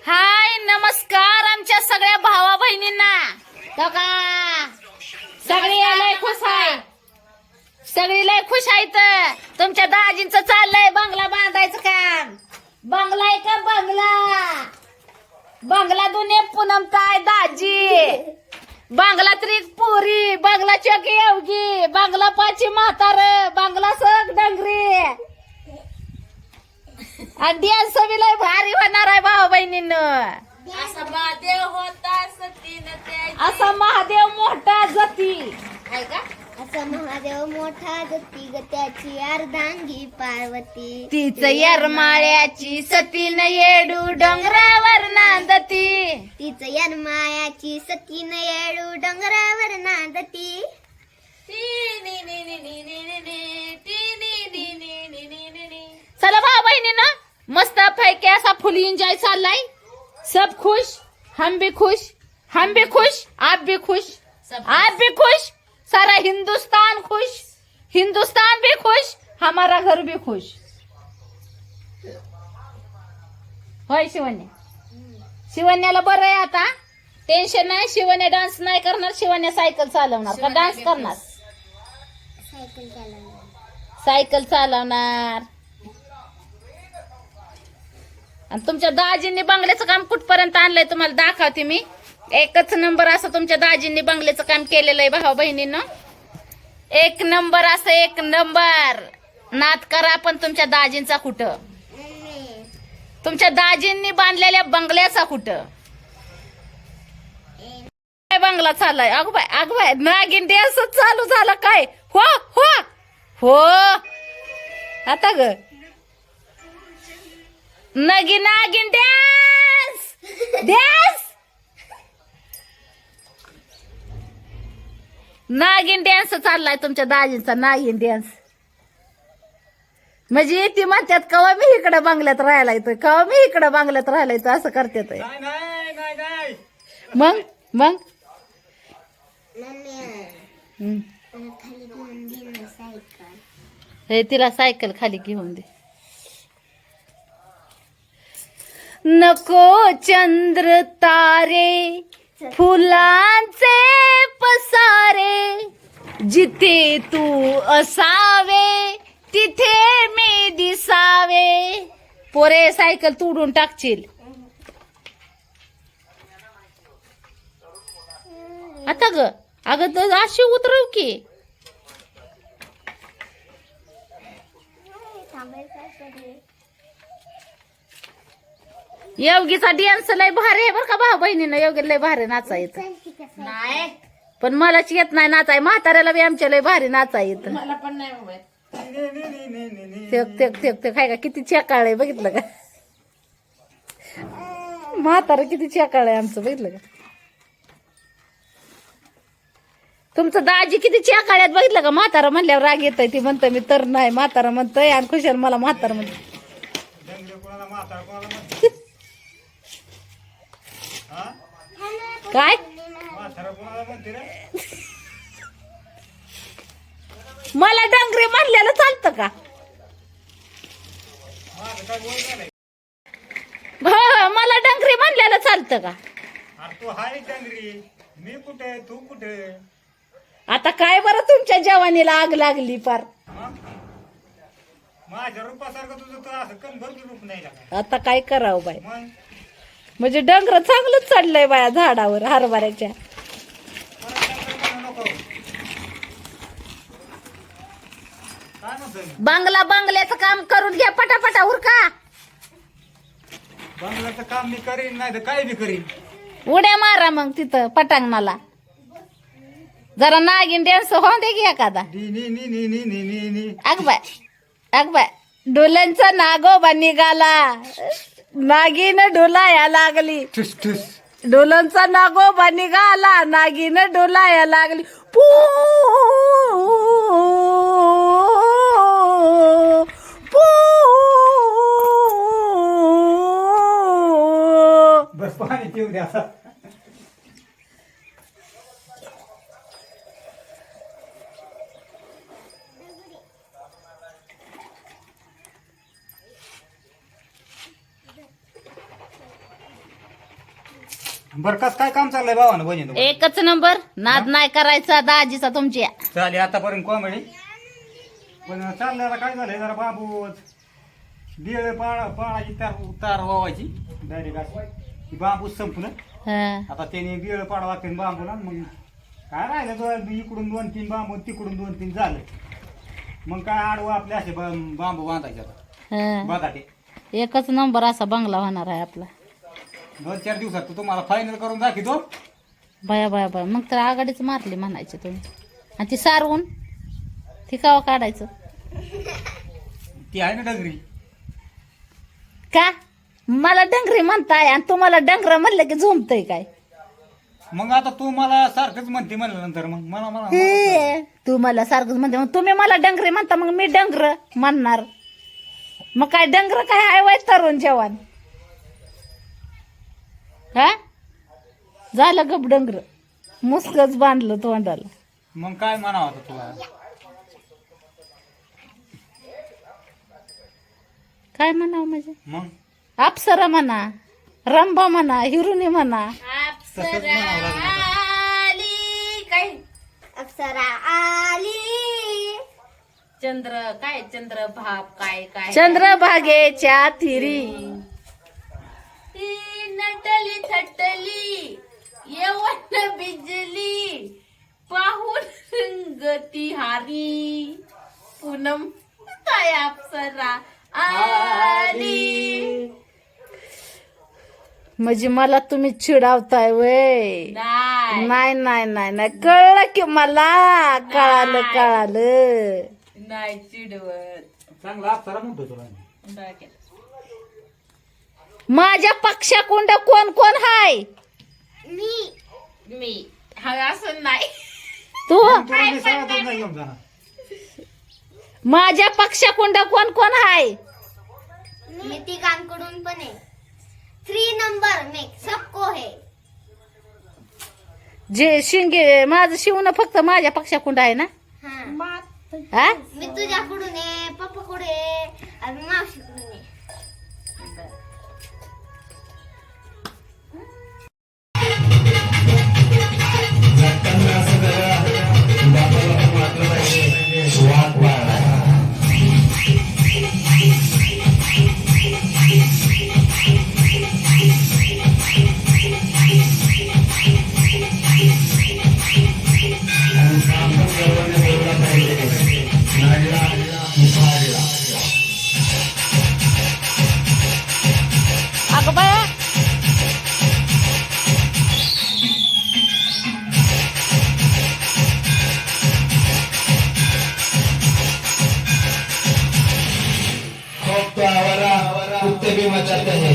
हाय नमस्कार आमच्या सगळ्या भावा बहिणींना. तो का सगळी लय खुश आहे, सगळी लय खुश आहेत. तुमच्या दाजींचं चाललंय बंगला बांधायचं काम. बंगला आहे का बंगला? बंगला दुनिया पूनम काय दाजी, बंगला तरी पोरी, बंगला चोकी येवगी, बंगला पाची म्हातार, बंगला सग डंगरी आणि डान्स लय भारी होणार आहे भाऊ बहिणींना. असा महादेव होता सतीनं त्याची. असा महादेव मोठा जती आहे का? असा महादेव मोठा जती ग त्याची अर्धांगी पार्वती. तीच येरमाळ्याची सतीन येडू डोंगरावर नांदती. तीच यरमायाची सतीन येडू डोंगरावर नांदती. चला भाऊ बहिणींना मस्त पैकी असा फुल एन्जॉय चाललाय. सब खुश, हम भी खुश, हम भी खुश, आप भी खुश, आप भी खुश, सारा हिंदुस्तान खुश, हिंदुस्तान भी खुश, हमारा घर भी खुश. होय शिवन्या, शिवन्याला बरं आहे आता, टेन्शन नाही. शिवन्या डान्स नाही करणार, शिवन्या सायकल चालवणार का डान्स करणार? सायकल चालवणार. सायकल चालवणार. आणि तुमच्या दाजींनी बंगल्याचं काम कुठपर्यंत आणलंय तुम्हाला दाखवते मी. एकच नंबर असं तुमच्या दाजींनी बंगल्याचं काम केलेलं आहे भाऊ बहिणींनो. एक नंबर असं, एक नंबर. नाद करा पण तुमच्या दाजींचा कुठं, तुमच्या दाजींनी बांधलेल्या बंगल्याचा कुठं. काय बंगला चाललाय? अगबाय नागिन डान्स चालू झाला काय? हो हो हो आता ग नागिन डान्स डान्स नागिन डान्स चाललाय तुमच्या दाजींचा. नागिन डान्स म्हणजे ती म्हणतात कवा मी इकडे बंगल्यात राहायला येतोय, कवा मी इकडे बंगल्यात राहायला येतोय असं करतात. मग मग हम्म. खाली घेऊन दे ना सायकल. हे तिला सायकल खाली घेऊन दे. नको चंद्र तारे फुलांचे पसारे, जिथे तू असावे तिथे मी दिसावे. पोरे सायकल तोडून टाकशील आता ग. अगं तर अशी उतरव की. योगीचा डान्स लय भारी आहे बरं का भाऊ बहिणीनं. योगी लय भारी नाचा येत नाही पण मलाच येत नाही नाचाय. म्हाताऱ्याला बी आमच्या लय भारी नाचा येत. मला पण नाही माहित. ते काय का किती चेकाळ आहे बघितलं का? म्हातारा किती चेकाळ आहे आमचं बघितलं का? तुमचं दाजी किती चेकाळ्यात बघितलं का? म्हातारा म्हणल्यावर राग येतोय. ती म्हणतोय मी तर नाही, म्हातारा म्हणतोय आणि खुशाल मला म्हातारा म्हणतोय. काय मला डंगरे म्हणलेलं चालतं का? हो मला डंगरी म्हणलेलं चालतं का? तू हाय डंगरी, मी कुठे तू कुठे? आता काय बरं तुमच्या जवानीला आग लागली पार. माझ्या रूपासारखं तुझं तर असं कणभर रूप नाही लागत. आता काय करावं बाय? मग म्हणजे डंगर चांगलंच चढलंय बाया झाडावर हरभऱ्याच्या. परत डंगर म्हणू नको. काय म्हणतोय? बंगल्याचं काम करून घ्या पटापटा उरका. बंगल्याचं काम मी करीन, नाही तर काय बी करीन. उड्या मारा मग तिथं पटांगणाला. जरा नागिन डान्स होऊन दे की एखादा. नी नी नी नी नी नी नी नी. अगबाय डोल्यांचा नागोबा निघाला, नागिन डोलाया लागली. ठुस ठुस. डोलांचा नागोबा निघाला, नागिन डोलाया लागली. पू पू बस पाणी पिऊ द्या आता. बर कस काय काम चाललंय भावानं बहिणी एकच नंबर नाद नाही करायचा दाजीचा तुमच्या. चालेल आतापर्यंत कॉमेडी पण चाललंय आता काय झालंय जरा बाबू बिळ पाळाची तार वावायची डायरेक्ट अशी बांबूच संपलं. हं. आता त्याने बिळ पाडवा बांबूला मग काय राहिलं इकडून 2-3 बांबू तिकडून 2-3 झालं मग काय आडवं आपले असे बांबू बांधायचे आता हं. बटाटे. एकच नंबर असा बंगला होणार आहे आपला. 2-4 दिवसात तो तुम्हाला फायनल करून दाखवतो. बाया बाया बाया मग तर आघाडीच मारली म्हणायची तुम्ही. आणि ती सारवून ती कावा काढायचं ती आहे ना डगरी. का मला डंगरी म्हणताय आणि तुम्हाला डंगर म्हणलं की झोमतय काय. मग आता तू मला सारखंच म्हणते म्हणल्यानंतर मग मला मला हे, तू मला सारखंच म्हणते मग तुम्ही मला डंगरी म्हणता मग मी डंगर म्हणणार. मग काय डंगर काय आहे वाय तरुण जवान. हा झालं गप डंगर मुसकच बांधलं तोंडाला. मग काय म्हणावं आता तुला. काय म्हणावं म्हणजे मग अप्सरा म्हणा रंभा म्हणा हिरुनी म्हणा. तसंच म्हणावं लागलं आता. आली काय अप्सरा आली. चंद्र काय चंद्र भाग काय काय चंद्रभागेच्या तिरी ती नटली थटली येवन बिजली पाहून रंगती हारी पूनम काय अप्सरा आली. म्हणजे मला तुम्ही चिडावताय वय. नाही नाही नाही नाही नाही कळलं की मला कळालं. नाही चिडवत चांगला अप्सरा म्हणतो तुला. डोक्यात. माझ्या पक्षाकुंड कोण कोण हाय. मी हा असं नाही तू तुला मी सांगतच नाही घेऊन जाणार. माझ्या पक्षाकुंड कोण कोण हाय. मी तिघांकडून पण आहे. 3 नंबर में सबको है. जे शिंगे माझं शिवणं फक्त माझ्या पक्षाकुंड आहे ना. हा. हा मी तुझ्याकडून आहे पप्पाकडून आहे आणि मावशीकडून आहे. अगं बाया खौफ तो आवारा कुत्ते भी मचाते हैं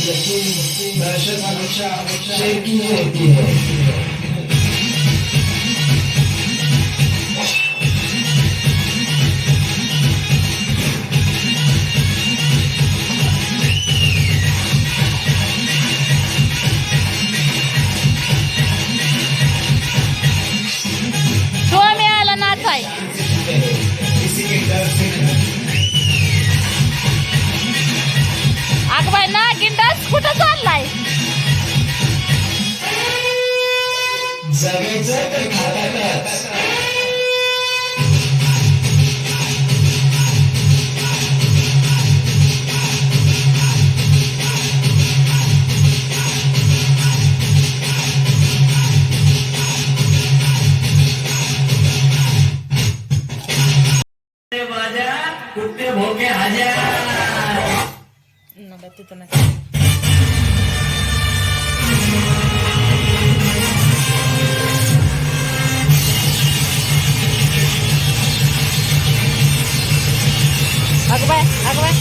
लेकिन दहशत हमेशा शेर की ही रहती है. तो मिळाला नाचाय. किसी के डर से अगं बाई ना गिंडास कुठं चाललाय. जगायचं तर घाटातच. कुत्ते भोके हजार. तिथं नाही अगं बाय अगं बाय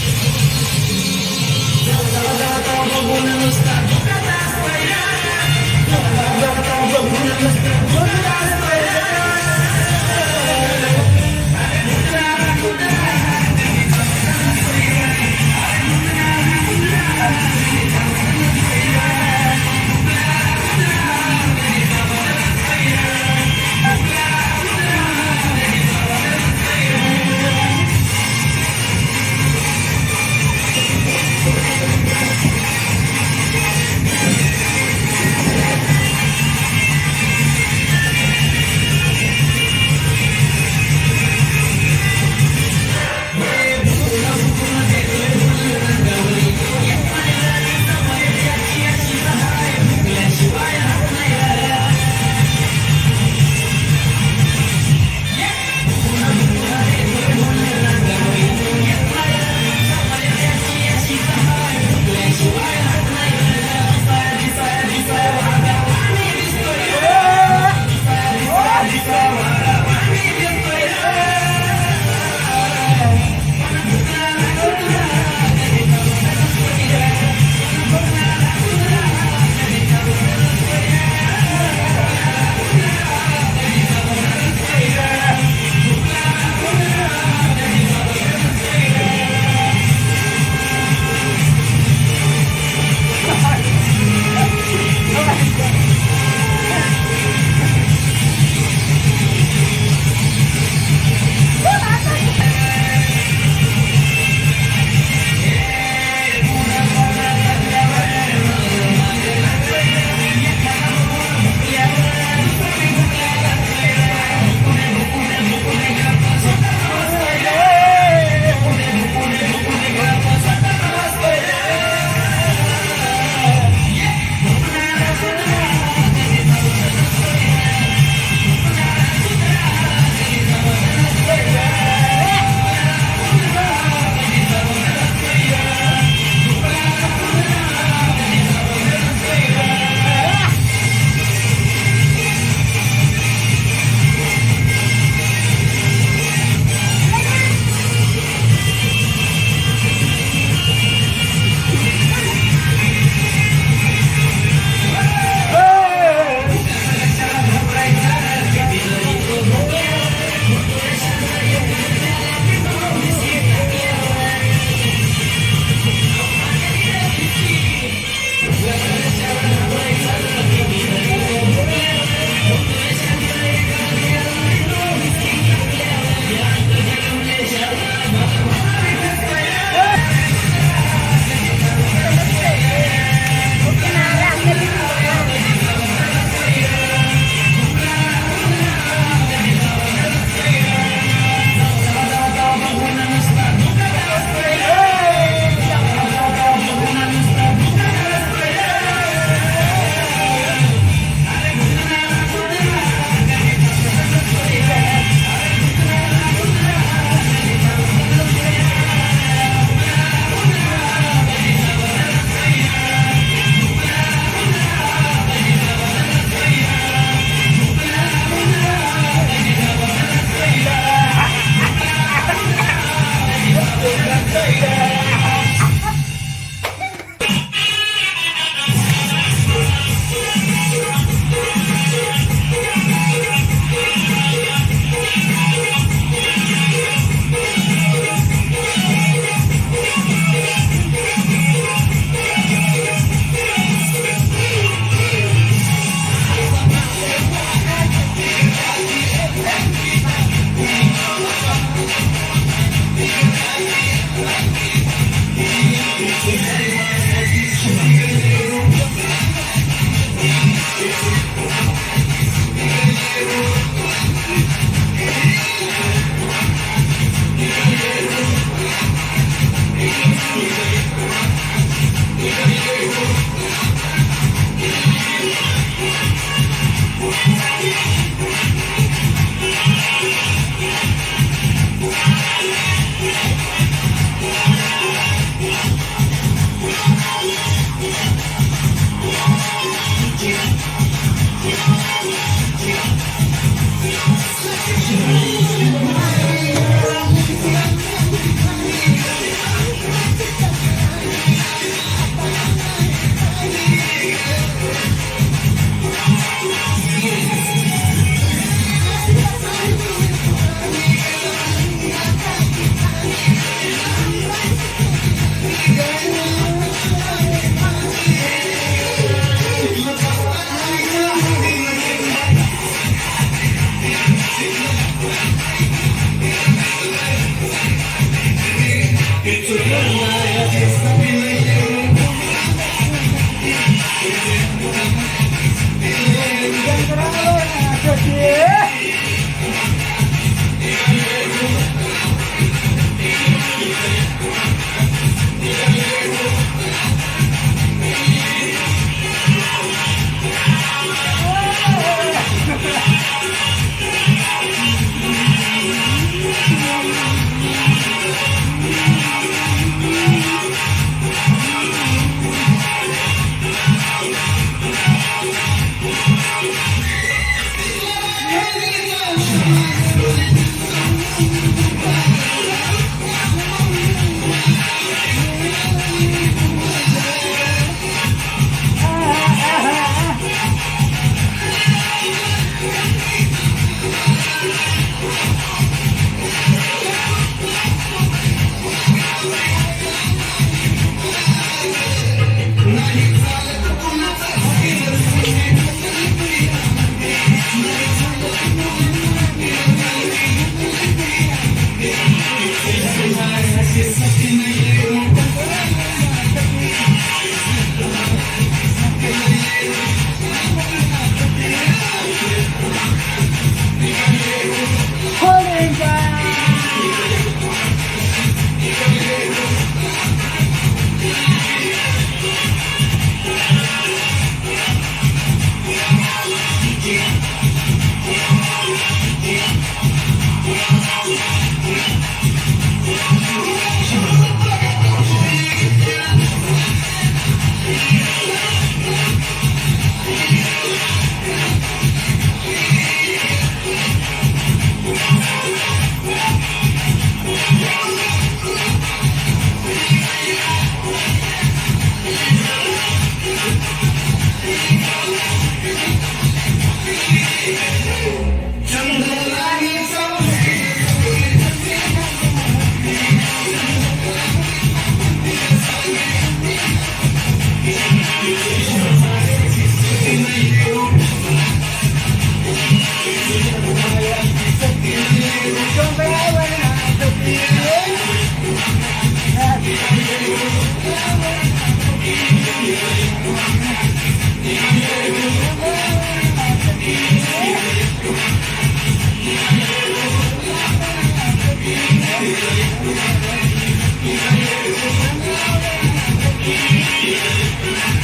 है